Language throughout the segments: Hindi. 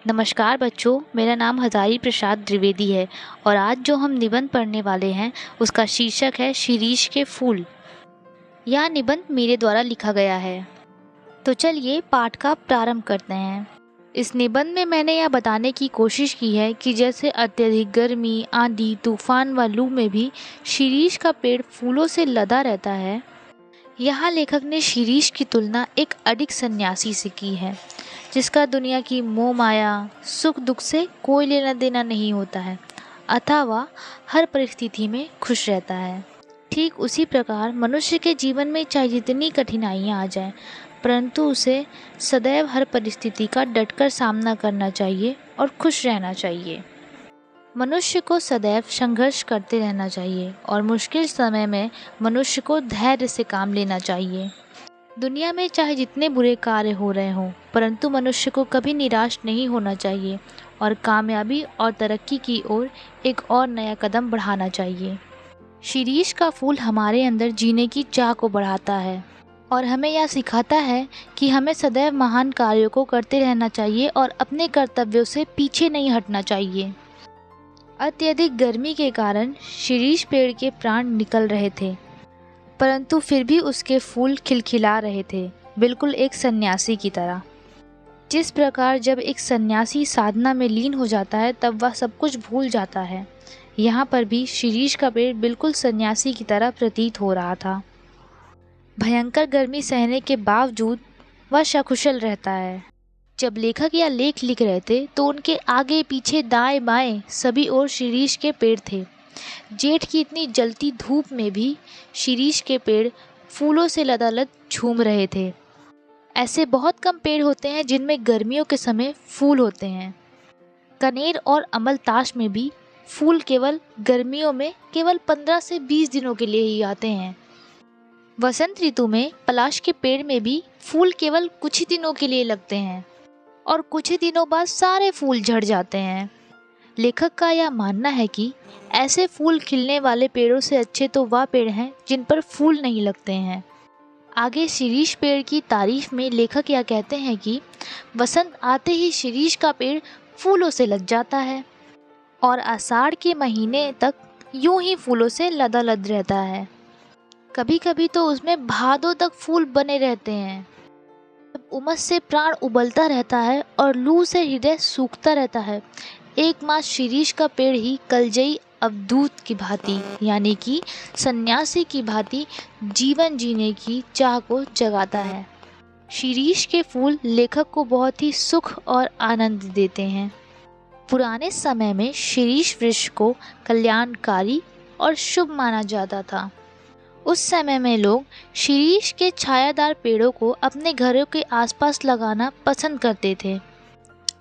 नमस्कार बच्चों, मेरा नाम हजारी प्रसाद द्विवेदी है और आज जो हम निबंध पढ़ने वाले हैं उसका शीर्षक है शिरीष के फूल। यह निबंध मेरे द्वारा लिखा गया है। तो चलिए पाठ का प्रारंभ करते हैं। इस निबंध में मैंने यह बताने की कोशिश की है कि जैसे अत्यधिक गर्मी, आंधी, तूफान व लू में भी शिरीष का पेड़ फूलों से लदा रहता है। यहाँ लेखक ने शिरीष की तुलना एक अडिग सन्यासी से की है जिसका दुनिया की मोह माया, सुख दुख से कोई लेना देना नहीं होता है, अतः वह हर परिस्थिति में खुश रहता है। ठीक उसी प्रकार मनुष्य के जीवन में चाहे जितनी कठिनाइयाँ आ जाएं, परंतु उसे सदैव हर परिस्थिति का डटकर सामना करना चाहिए और खुश रहना चाहिए। मनुष्य को सदैव संघर्ष करते रहना चाहिए और मुश्किल समय में मनुष्य को धैर्य से काम लेना चाहिए। दुनिया में चाहे जितने बुरे कार्य हो रहे हों, परंतु मनुष्य को कभी निराश नहीं होना चाहिए और कामयाबी और तरक्की की ओर एक और नया कदम बढ़ाना चाहिए। शिरीष का फूल हमारे अंदर जीने की चाह को बढ़ाता है और हमें यह सिखाता है कि हमें सदैव महान कार्यों को करते रहना चाहिए और अपने कर्तव्यों से पीछे नहीं हटना चाहिए। अत्यधिक गर्मी के कारण शिरीष पेड़ के प्राण निकल रहे थे, परंतु फिर भी उसके फूल खिलखिला रहे थे, बिल्कुल एक सन्यासी की तरह। जिस प्रकार जब एक सन्यासी साधना में लीन हो जाता है तब वह सब कुछ भूल जाता है, यहाँ पर भी शिरीष का पेड़ बिल्कुल सन्यासी की तरह प्रतीत हो रहा था। भयंकर गर्मी सहने के बावजूद वह सकुशल रहता है। जब लेखक यह लेख लिख रहे थे तो उनके आगे पीछे दाएं बाएं सभी ओर शिरीष के पेड़ थे। जेठ की इतनी जलती धूप में भी शिरीष के पेड़ फूलों से लदालद झूम रहे थे। ऐसे बहुत कम पेड़ होते हैं जिनमें गर्मियों के समय फूल होते हैं। कनेर और अमलतास में भी फूल केवल गर्मियों में केवल 15 से 20 दिनों के लिए ही आते हैं। वसंत ऋतु में पलाश के पेड़ में भी फूल केवल कुछ ही दिनों के लिए लगते हैं और कुछ ही दिनों बाद सारे फूल झड़ जाते हैं। लेखक का यह मानना है कि ऐसे फूल खिलने वाले पेड़ों से अच्छे तो वह पेड़ हैं जिन पर फूल नहीं लगते हैं। आगे शिरीष पेड़ की तारीफ में लेखक यह कहते हैं कि वसंत आते ही शिरीष का पेड़ फूलों से लद जाता है और आषाढ़ के महीने तक यूं ही फूलों से लदालद रहता है। कभी कभी तो उसमें भादों तक फूल बने रहते हैं। जब उमस से प्राण उबलता रहता है और लू से हृदय सूखता रहता है, एकमात्र शिरीष का पेड़ ही कलजई अवधूत की भांति यानी कि सन्यासी की भांति जीवन जीने की चाह को जगाता है। शिरीष के फूल लेखक को बहुत ही सुख और आनंद देते हैं। पुराने समय में शिरीष वृक्ष को कल्याणकारी और शुभ माना जाता था। उस समय में लोग शिरीष के छायादार पेड़ों को अपने घरों के आसपास लगाना पसंद करते थे।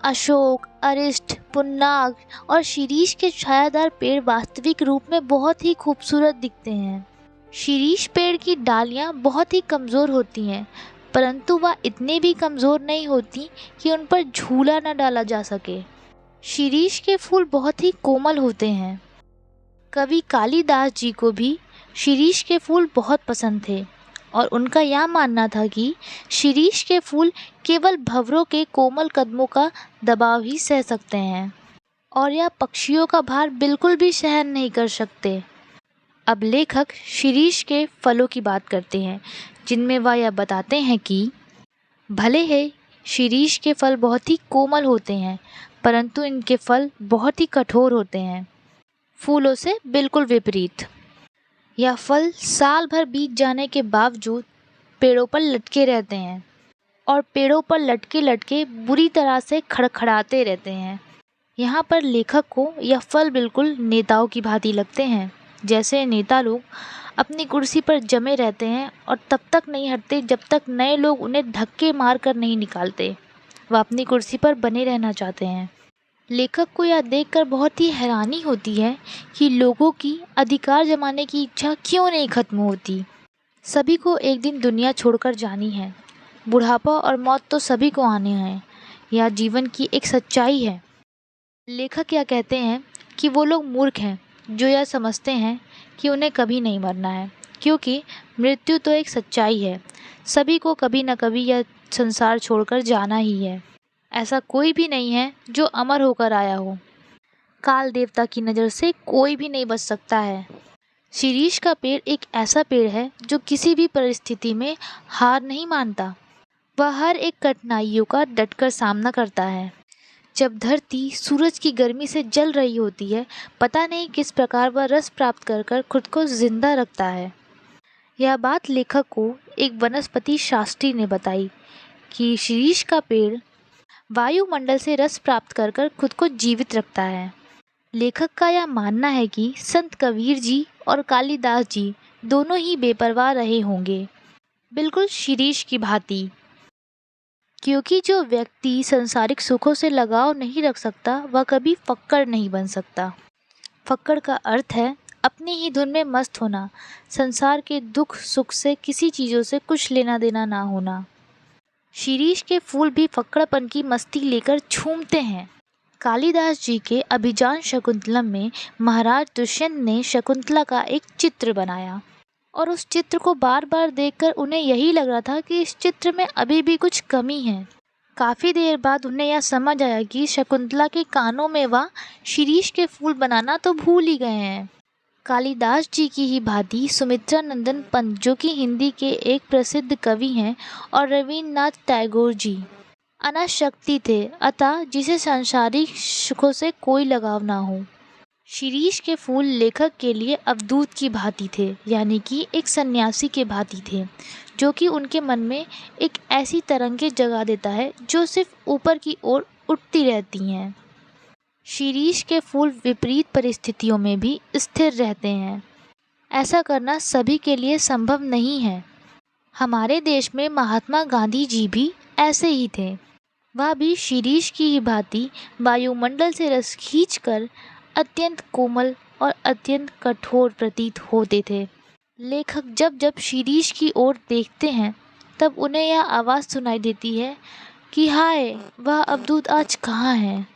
अशोक, अरिष्ट, पुन्नाग और शिरीष के छायादार पेड़ वास्तविक रूप में बहुत ही खूबसूरत दिखते हैं। शिरीष पेड़ की डालियां बहुत ही कमज़ोर होती हैं, परंतु वह इतनी भी कमज़ोर नहीं होती कि उन पर झूला न डाला जा सके। शिरीष के फूल बहुत ही कोमल होते हैं। कवि कालिदास जी को भी शिरीष के फूल बहुत पसंद थे और उनका यह मानना था कि शिरीष के फूल केवल भंवरों के कोमल कदमों का दबाव ही सह सकते हैं और यह पक्षियों का भार बिल्कुल भी सहन नहीं कर सकते। अब लेखक शिरीष के फलों की बात करते हैं, जिनमें वह यह बताते हैं कि भले ही शिरीष के फल बहुत ही कोमल होते हैं, परंतु इनके फल बहुत ही कठोर होते हैं, फूलों से बिल्कुल विपरीत। यह फल साल भर बीत जाने के बावजूद पेड़ों पर लटके रहते हैं और पेड़ों पर लटके लटके बुरी तरह से खड़खड़ाते रहते हैं। यहाँ पर लेखक को यह फल बिल्कुल नेताओं की भांति लगते हैं। जैसे नेता लोग अपनी कुर्सी पर जमे रहते हैं और तब तक नहीं हटते जब तक नए लोग उन्हें धक्के मार कर नहीं निकालते। वह अपनी कुर्सी पर बने रहना चाहते हैं। लेखक को यह देखकर बहुत ही हैरानी होती है कि लोगों की अधिकार जमाने की इच्छा क्यों नहीं खत्म होती। सभी को एक दिन दुनिया छोड़कर जानी है। बुढ़ापा और मौत तो सभी को आने हैं। यह जीवन की एक सच्चाई है। लेखक यह कहते हैं कि वो लोग मूर्ख हैं जो यह समझते हैं कि उन्हें कभी नहीं मरना है, क्योंकि मृत्यु तो एक सच्चाई है। सभी को कभी न कभी यह संसार छोड़कर जाना ही है। ऐसा कोई भी नहीं है जो अमर होकर आया हो। काल देवता की नज़र से कोई भी नहीं बच सकता है। शीरीष का पेड़ एक ऐसा पेड़ है जो किसी भी परिस्थिति में हार नहीं मानता। वह हर एक कठिनाइयों का डटकर सामना करता है। जब धरती सूरज की गर्मी से जल रही होती है, पता नहीं किस प्रकार वह रस प्राप्त कर कर खुद को जिंदा रखता है। यह बात लेखक को एक वनस्पति शास्त्री ने बताई कि शीरीष का पेड़ वायुमंडल से रस प्राप्त कर कर खुद को जीवित रखता है। लेखक का यह मानना है कि संत कबीर जी और कालिदास जी दोनों ही बेपरवाह रहे होंगे, बिल्कुल शीरीष की भांति। क्योंकि जो व्यक्ति संसारिक सुखों से लगाव नहीं रख सकता, वह कभी फक्कड़ नहीं बन सकता। फक्कड़ का अर्थ है अपनी ही धुन में मस्त होना, संसार के दुख सुख से किसी चीज़ों से कुछ लेना देना ना होना। शीरीष के फूल भी फक्कड़पन की मस्ती लेकर झूमते हैं। कालिदास जी के अभिज्ञान शकुंतलम में महाराज दुष्यंत ने शकुंतला का एक चित्र बनाया और उस चित्र को बार बार देखकर उन्हें यही लग रहा था कि इस चित्र में अभी भी कुछ कमी है। काफ़ी देर बाद उन्हें यह समझ आया कि शकुंतला के कानों में वह शीरीष के फूल बनाना तो भूल ही गए हैं। कालिदास जी की ही भांति सुमित्रा नंदन पंत, जो कि हिंदी के एक प्रसिद्ध कवि हैं, और रवीन्द्रनाथ टैगोर जी अनासक्ति थे, अतः जिसे सांसारिक सुखों से कोई लगाव ना हो। शीरीष के फूल लेखक के लिए अवधूत की भांति थे, यानी कि एक सन्यासी के भांति थे, जो कि उनके मन में एक ऐसी तरंगें जगा देता है जो सिर्फ ऊपर की ओर उठती रहती हैं। शीरीष के फूल विपरीत परिस्थितियों में भी स्थिर रहते हैं। ऐसा करना सभी के लिए संभव नहीं है। हमारे देश में महात्मा गांधी जी भी ऐसे ही थे। वह भी शीरीष की ही भांति वायुमंडल से रस खींचकर अत्यंत कोमल और अत्यंत कठोर प्रतीत होते थे। लेखक जब जब शीरीष की ओर देखते हैं, तब उन्हें यह आवाज़ सुनाई देती है कि हाय, वह अवधूत आज कहाँ है।